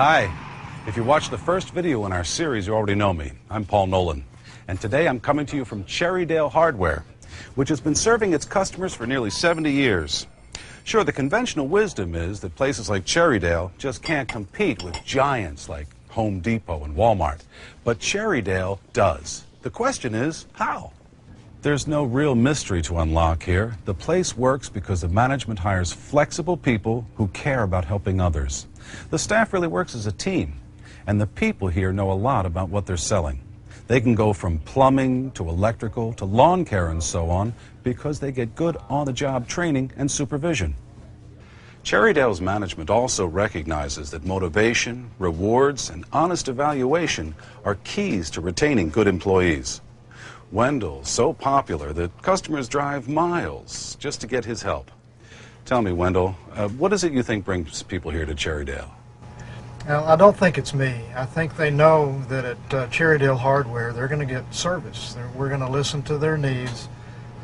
Hi. If you watched the first video in our series, you already know me. I'm Paul Nolan. And today I'm coming to you from Cherrydale Hardware, which has been serving its customers for nearly 70 years. Sure, the conventional wisdom is that places like Cherrydale just can't compete with giants like Home Depot and Walmart. But Cherrydale does. The question is, how? There's no real mystery to unlock here. The place works because the management hires flexible people who care about helping others. The staff really works as a team, and the people here know a lot about what they're selling. They can go from plumbing to electrical to lawn care and so on because they get good on-the-job training and supervision. Cherrydale's management also recognizes that motivation, rewards, and honest evaluation are keys to retaining good employees. Wendell's so popular that customers drive miles just to get his help. Tell me, Wendell, what is it you think brings people here to Cherrydale? Well, I don't think it's me. I think they know that at Cherrydale Hardware they're going to get service. We're going to listen to their needs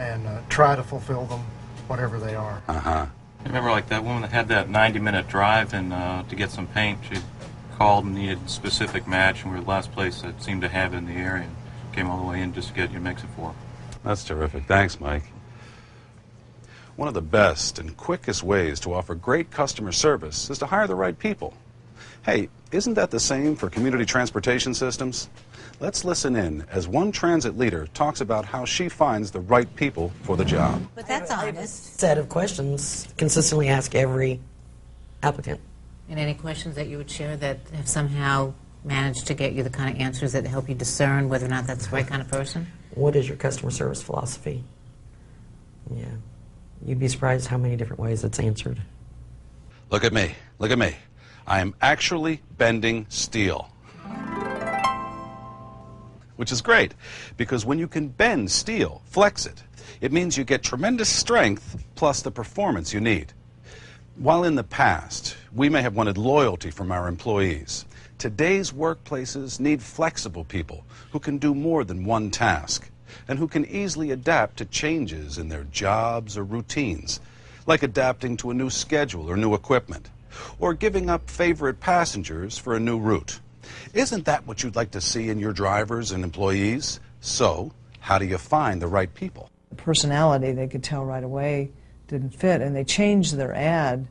and try to fulfill them, whatever they are. I remember like that woman that had that 90-minute drive and to get some paint. She called and needed a specific match, and we were the last place that seemed to have it in the area. Came all the way in just to get you to mix it for. That's terrific. Thanks, Mike. One of the best and quickest ways to offer great customer service is to hire the right people. Hey, isn't that the same for community transportation systems? Let's listen in as one transit leader talks about how she finds the right people for the job. But that's honest. Set of questions consistently ask every applicant. And any questions that you would share that have somehow managed to get you the kind of answers that help you discern whether or not that's the right kind of person? What is your customer service philosophy? Yeah. You'd be surprised how many different ways it's answered. Look at me. Look at me. I am actually bending steel. Which is great, because when you can bend steel, flex it, it means you get tremendous strength plus the performance you need. While in the past, we may have wanted loyalty from our employees, today's workplaces need flexible people who can do more than one task and who can easily adapt to changes in their jobs or routines, like adapting to a new schedule or new equipment, or giving up favorite passengers for a new route. Isn't that what you'd like to see in your drivers and employees? So, how do you find the right people? The personality, they could tell right away, didn't fit, and they changed their ad.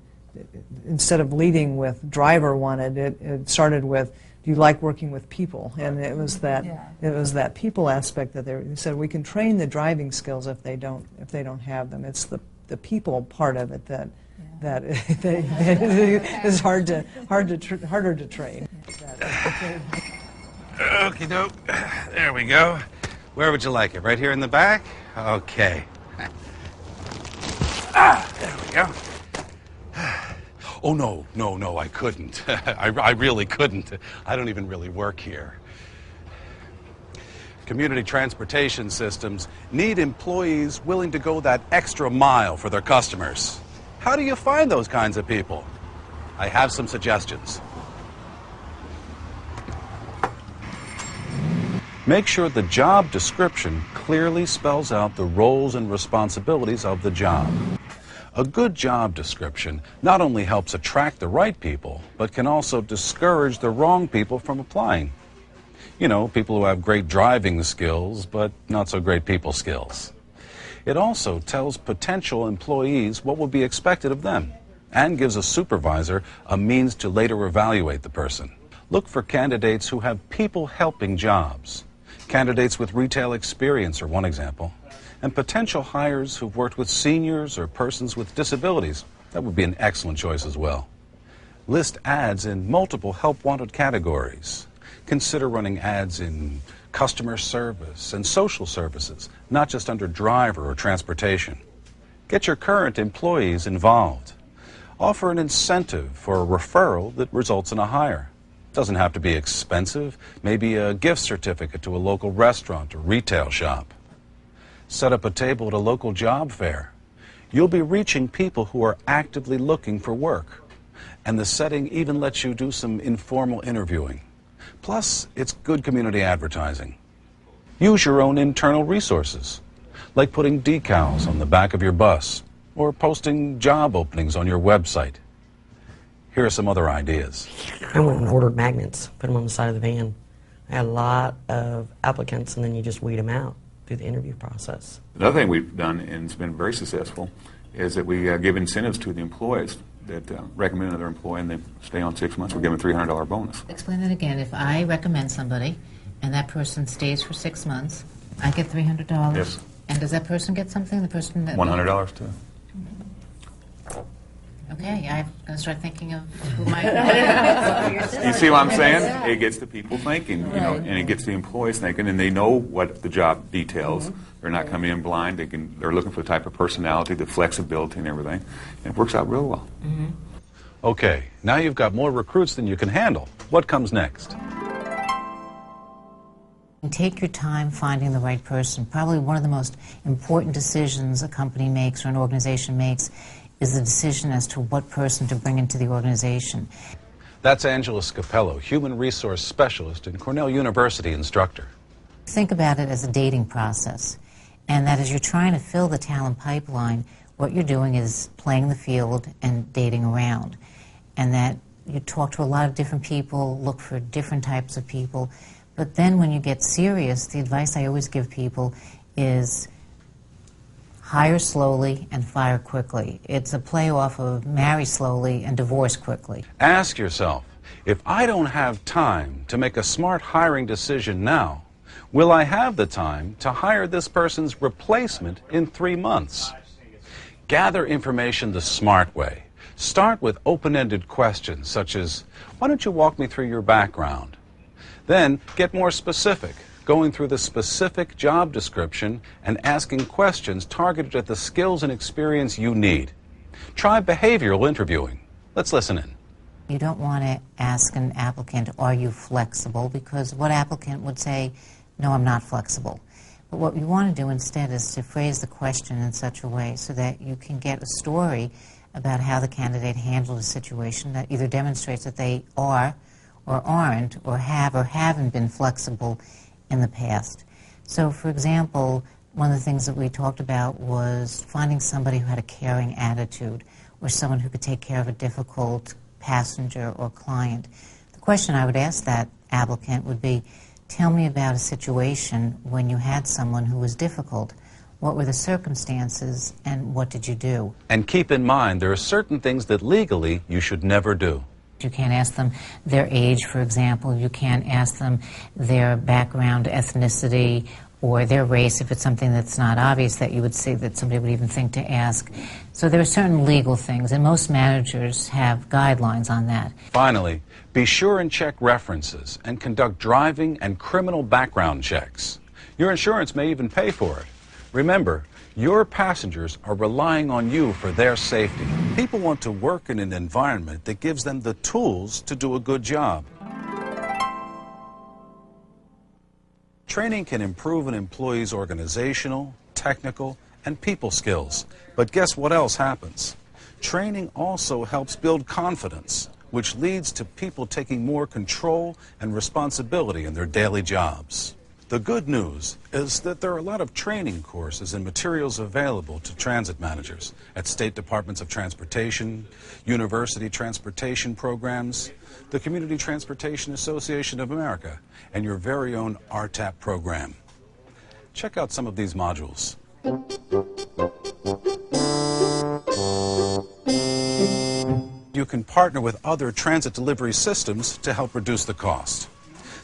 Instead of leading with driver wanted, it started with, do you like working with people? And it was that people aspect that they said we can train the driving skills if they don't have them. It's the people part of it that is harder to train. Okie doke. There we go. Where would you like it? Right here in the back? Okay. There we go. Oh, no, I couldn't. I really couldn't. I don't even really work here. Community transportation systems need employees willing to go that extra mile for their customers. How do you find those kinds of people? I have some suggestions. Make sure the job description clearly spells out the roles and responsibilities of the job. A good job description not only helps attract the right people, but can also discourage the wrong people from applying. You know, people who have great driving skills, but not so great people skills. It also tells potential employees what will be expected of them, and gives a supervisor a means to later evaluate the person. Look for candidates who have people-helping jobs. Candidates with retail experience are one example. And potential hires who've worked with seniors or persons with disabilities, that would be an excellent choice as well. List ads in multiple help-wanted categories. Consider running ads in customer service and social services, not just under driver or transportation. Get your current employees involved. Offer an incentive for a referral that results in a hire. Doesn't have to be expensive, maybe a gift certificate to a local restaurant or retail shop. Set up a table at a local job fair. You'll be reaching people who are actively looking for work. And the setting even lets you do some informal interviewing. Plus, it's good community advertising. Use your own internal resources, like putting decals on the back of your bus or posting job openings on your website. Here are some other ideas. I went and ordered magnets, put them on the side of the van. I had a lot of applicants, and then you just weed them out through the interview process. Another thing we've done, and it's been very successful, is that we give incentives to the employees that recommend another employee and they stay on 6 months. We give them a $300 bonus. Explain that again. If I recommend somebody and that person stays for 6 months, I get $300. Yes. And does that person get something? The person that $100 too. Okay, I'm going to start thinking of who might. You see what I'm saying? It gets the people thinking, you know, and it gets the employees thinking, and they know what the job details. They're not coming in blind. They're looking for the type of personality, the flexibility, and everything. And it works out real well. Okay, now you've got more recruits than you can handle. What comes next? Take your time finding the right person. Probably one of the most important decisions a company makes or an organization makes is the decision as to what person to bring into the organization. That's Angela Scapello, Human Resource Specialist and Cornell University instructor. Think about it as a dating process, and that as you're trying to fill the talent pipeline, what you're doing is playing the field and dating around, and that you talk to a lot of different people, look for different types of people, but then when you get serious, the advice I always give people is hire slowly and fire quickly. It's a play off of marry slowly and divorce quickly. Ask yourself, if I don't have time to make a smart hiring decision now, will I have the time to hire this person's replacement in 3 months? Gather information the smart way. Start with open-ended questions such as, why don't you walk me through your background? Then get more specific, going through the specific job description and asking questions targeted at the skills and experience you need. Try behavioral interviewing. Let's listen in. You don't want to ask an applicant, are you flexible? Because what applicant would say, no, I'm not flexible. But what you want to do instead is to phrase the question in such a way so that you can get a story about how the candidate handled a situation that either demonstrates that they are or aren't or haven't been flexible in the past. So, for example, one of the things that we talked about was finding somebody who had a caring attitude or someone who could take care of a difficult passenger or client. The question I would ask that applicant would be, tell me about a situation when you had someone who was difficult. What were the circumstances and what did you do? And keep in mind, there are certain things that legally you should never do. You can't ask them their age, for example. You can't ask them their background, ethnicity, or their race if it's something that's not obvious that you would say that somebody would even think to ask. So there are certain legal things, and most managers have guidelines on that. Finally, be sure and check references and conduct driving and criminal background checks. Your insurance may even pay for it. Remember, your passengers are relying on you for their safety. People want to work in an environment that gives them the tools to do a good job. Training can improve an employee's organizational, technical, and people skills. But guess what else happens? Training also helps build confidence, which leads to people taking more control and responsibility in their daily jobs. The good news is that there are a lot of training courses and materials available to transit managers at state departments of transportation, university transportation programs, the Community Transportation Association of America, and your very own RTAP program. Check out some of these modules. You can partner with other transit delivery systems to help reduce the cost.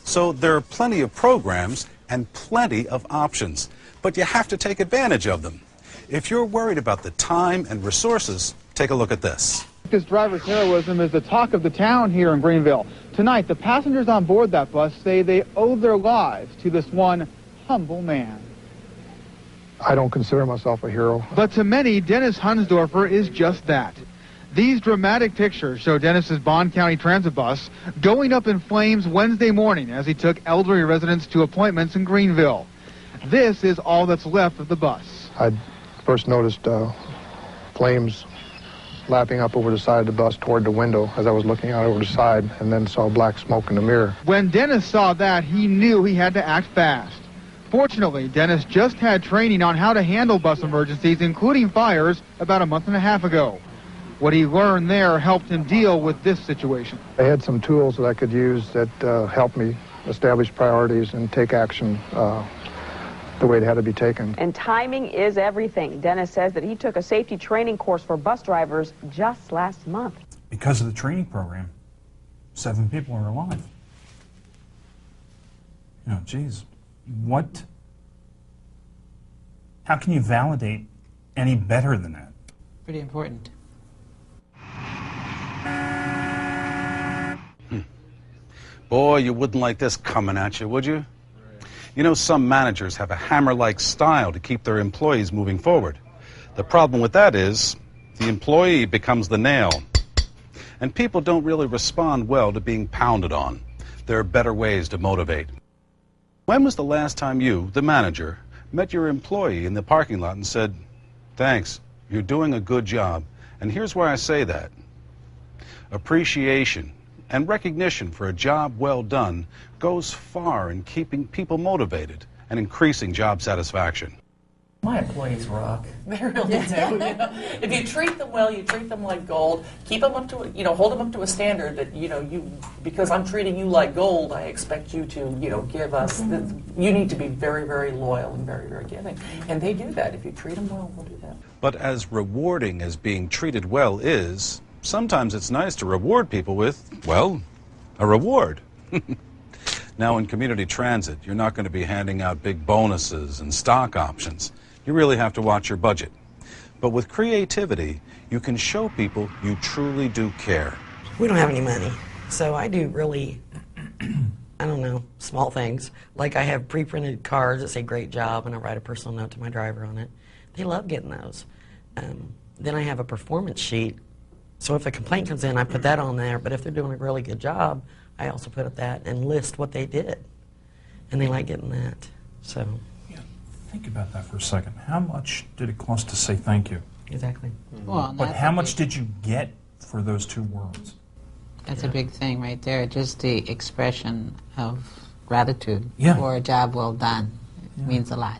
So there are plenty of programs and plenty of options, but you have to take advantage of them. If you're worried about the time and resources, take a look at this. This driver's heroism is the talk of the town here in Greenville. Tonight, the passengers on board that bus say they owe their lives to this one humble man. I don't consider myself a hero. But to many, Dennis Hunsdorfer is just that. These dramatic pictures show Dennis's Bond County Transit bus going up in flames Wednesday morning as he took elderly residents to appointments in Greenville. This is all that's left of the bus. I first noticed flames lapping up over the side of the bus toward the window as I was looking out over the side, and then saw black smoke in the mirror. When Dennis saw that, he knew he had to act fast. Fortunately, Dennis just had training on how to handle bus emergencies, including fires, about a month and a half ago. What he learned there helped him deal with this situation. I had some tools that I could use that helped me establish priorities and take action the way it had to be taken. And timing is everything. Dennis says that he took a safety training course for bus drivers just last month. Because of the training program, 7 people are alive. You know, geez, what? How can you validate any better than that? Pretty important. Boy, you wouldn't like this coming at you, would you? You know, some managers have a hammer-like style to keep their employees moving forward. The problem with that is the employee becomes the nail. And people don't really respond well to being pounded on. There are better ways to motivate. When was the last time you, the manager, met your employee in the parking lot and said, "Thanks, you're doing a good job, and here's why I say that"? Appreciation and recognition for a job well done goes far in keeping people motivated and increasing job satisfaction. My employees rock. They really do. You know? If you treat them well, you treat them like gold. Keep them up to, hold them up to a standard that, because I'm treating you like gold, I expect you to, give us. You need to be very, very loyal and very, very giving. And they do that. If you treat them well, they'll do that. But as rewarding as being treated well is, sometimes it's nice to reward people with, well, a reward. Now, in community transit, you're not going to be handing out big bonuses and stock options. You really have to watch your budget. But with creativity, you can show people you truly do care. We don't have any money, so I do really, small things. Like I have pre-printed cards that say "great job," and I write a personal note to my driver on it. They love getting those. Then I have a performance sheet. So if a complaint comes in, I put that on there. But if they're doing a really good job, I also put that and list what they did. And they like getting that. So. Yeah, think about that for a second. How much did it cost to say thank you? Exactly. Well, but how much did you get for those 2 words? That's a big thing right there. Just the expression of gratitude for a job well done means a lot.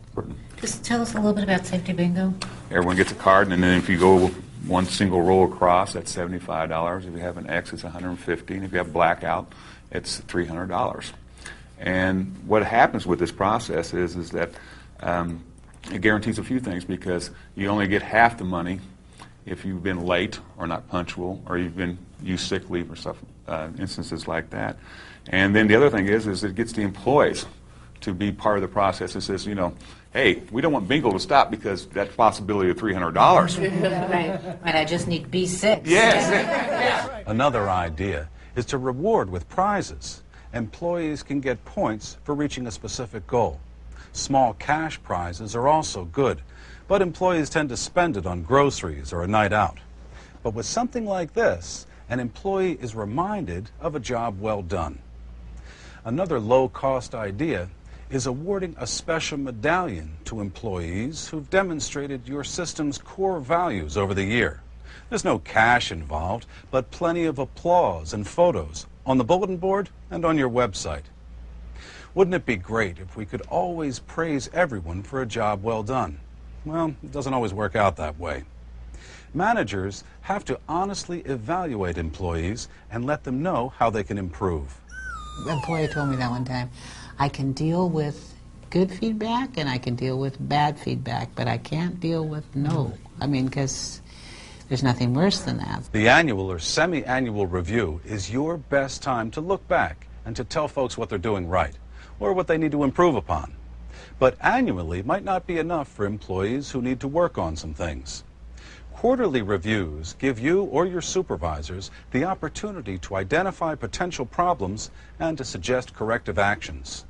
Just tell us a little bit about Safety Bingo. Everyone gets a card, and then if you go one single row across, that's $75. If you have an X, it's $150. And if you have blackout, it's $300. And what happens with this process is that it guarantees a few things, because you only get half the money if you've been late or not punctual, or you've been used sick leave or stuff, instances like that. And then the other thing is it gets the employees to be part of the process. It says, hey, we don't want bingo to stop because that's a possibility of $300. Right, I just need B6. Yes. Another idea is to reward with prizes. Employees can get points for reaching a specific goal. Small cash prizes are also good, but employees tend to spend it on groceries or a night out. But with something like this, an employee is reminded of a job well done. Another low-cost idea is awarding a special medallion to employees who've demonstrated your system's core values over the year. There's no cash involved, but plenty of applause and photos on the bulletin board and on your website. Wouldn't it be great if we could always praise everyone for a job well done? Well, it doesn't always work out that way. Managers have to honestly evaluate employees and let them know how they can improve. An employee told me that one time. I can deal with good feedback and I can deal with bad feedback, but I can't deal with no. Because there's nothing worse than that. The annual or semi-annual review is your best time to look back and to tell folks what they're doing right or what they need to improve upon. But annually might not be enough for employees who need to work on some things. Quarterly reviews give you or your supervisors the opportunity to identify potential problems and to suggest corrective actions.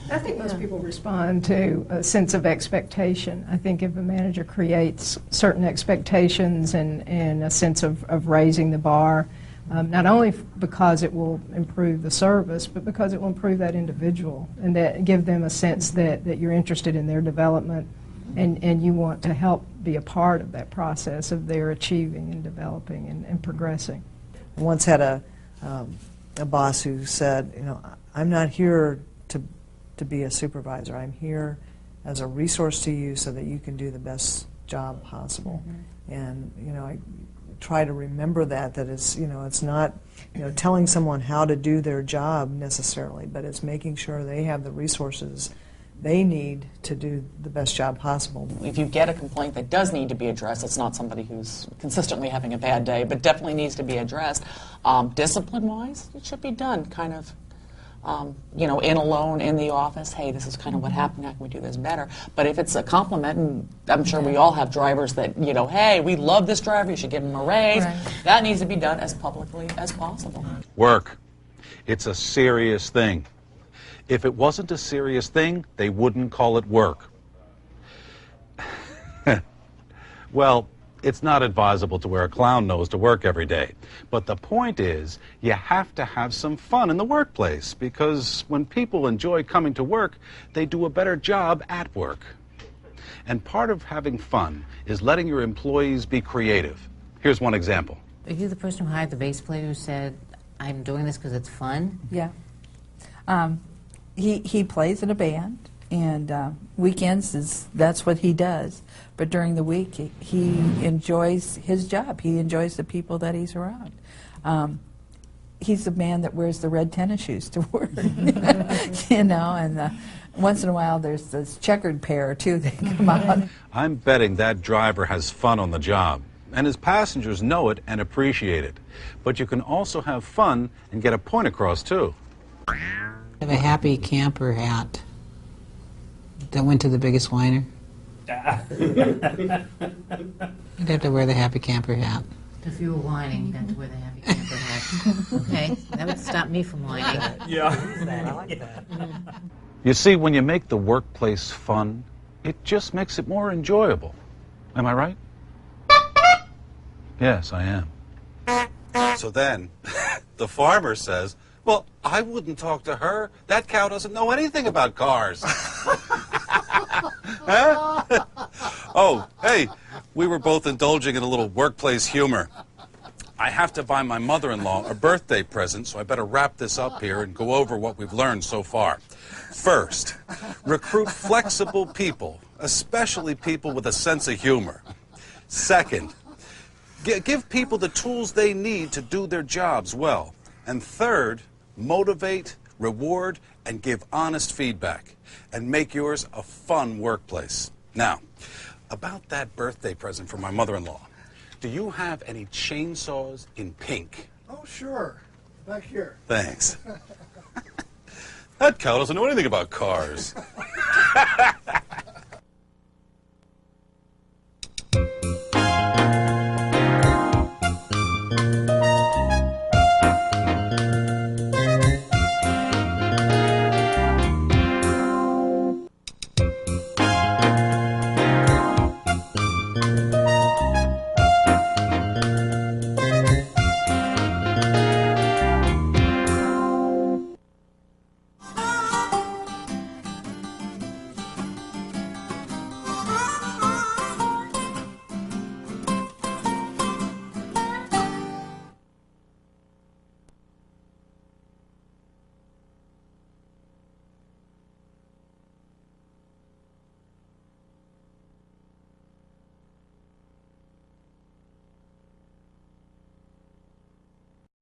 I think most people respond to a sense of expectation. I think if a manager creates certain expectations and a sense of raising the bar, not only because it will improve the service, but because it will improve that individual and that give them a sense that you're interested in their development and you want to help be a part of that process of their achieving and developing and progressing. I once had a boss who said, I'm not here to be a supervisor. I'm here as a resource to you so that you can do the best job possible. And I try to remember that it's it's not telling someone how to do their job necessarily, but it's making sure they have the resources they need to do the best job possible. If you get a complaint that does need to be addressed, it's not somebody who's consistently having a bad day, but definitely needs to be addressed. Discipline-wise, it should be done kind of, in alone in the office. Hey, this is kind of what happened. How can we do this better? But if it's a compliment, and I'm sure we all have drivers that, hey, we love this driver, you should give him a raise. Right. That needs to be done as publicly as possible. Work. It's a serious thing. If it wasn't a serious thing, they wouldn't call it work. Well, it's not advisable to wear a clown nose to work every day. But the point is, you have to have some fun in the workplace, because when people enjoy coming to work, they do a better job at work. And part of having fun is letting your employees be creative. Here's one example. Are you the person who hired the bass player who said, I'm doing this because it's fun? Yeah. He plays in a band, and weekends that's what he does. But during the week, he enjoys his job. He enjoys the people that he's around. He's the man that wears the red tennis shoes to work, and once in a while there's this checkered pair, too, that come out. I'm betting that driver has fun on the job, and his passengers know it and appreciate it. But you can also have fun and get a point across, too. I have a happy camper hat that went to the biggest whiner. You'd have to wear the happy camper hat. If you were whining, you'd have to wear the happy camper hat. Okay, that would stop me from whining. Yeah. I like that. You see, when you make the workplace fun, it just makes it more enjoyable. Am I right? Yes, I am. So then, the farmer says, well, I wouldn't talk to her. That cow doesn't know anything about cars. Huh? Oh, hey, we were both indulging in a little workplace humor. I have to buy my mother-in-law a birthday present, so I better wrap this up here and go over what we've learned so far. First, recruit flexible people, especially people with a sense of humor. Second, give people the tools they need to do their jobs well. And third, motivate, reward, and give honest feedback. And make yours a fun workplace. Now, about that birthday present for my mother-in-law, do you have any chainsaws in pink? Oh, sure. Back here. Thanks. That cow doesn't know anything about cars.